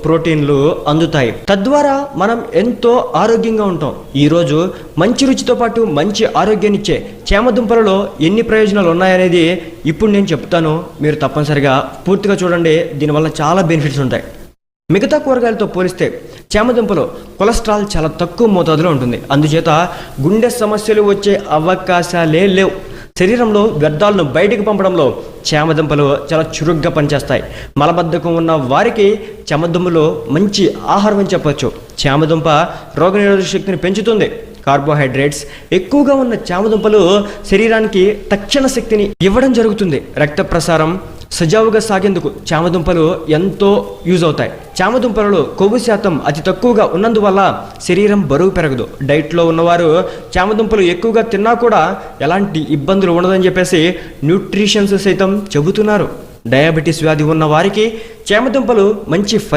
ప్రోటీన్లు అందుతాయి. తద్వారా మనం ఎంతో ఆరోగ్యంగా ఉంటాం. ఈరోజు మంచి రుచితో పాటు మంచి ఆరోగ్యాన్ని ఇచ్చే చేమదుంపలలో ఎన్ని ప్రయోజనాలు ఉన్నాయనేది ఇప్పుడు నేను చెప్తాను. మీరు తప్పనిసరిగా పూర్తిగా చూడండి. దీనివల్ల చాలా బెనిఫిట్స్ ఉంటాయి. మిగతా కూరగాయలతో పోలిస్తే చేమదుంపలో కొలెస్ట్రాల్ చాలా తక్కువ మోతాదులో ఉంటుంది. అందుచేత గుండె సమస్యలు వచ్చే అవకాశాలే లేవు. శరీరంలో వ్యర్థాలను బయటకు పంపడంలో చేమదుంపలు చాలా చురుగ్గా పనిచేస్తాయి. మలబద్ధకం ఉన్న వారికి చేమదుంపలు మంచి ఆహారం అని చెప్పవచ్చు. చేమదుంప రోగనిరోధక శక్తిని పెంచుతుంది. కార్బోహైడ్రేట్స్ ఎక్కువగా ఉన్న చేమదుంపలు శరీరానికి తక్షణ శక్తిని ఇవ్వడం జరుగుతుంది. రక్త ప్రసారం సజావుగా సాగేందుకు చేమదుంపలు ఎంతో యూజ్ అవుతాయి. చేమదుంపలలో కొవ్వు శాతం అతి తక్కువగా ఉన్నందువల్ల శరీరం బరువు పెరగదు. డైట్లో ఉన్నవారు చేమదుంపలు ఎక్కువగా తిన్నా కూడా ఎలాంటి ఇబ్బందులు ఉండదని చెప్పేసి న్యూట్రిషన్స్ సైతం చెబుతున్నారు. డయాబెటీస్ వ్యాధి ఉన్న వారికి చేమదుంపలు మంచి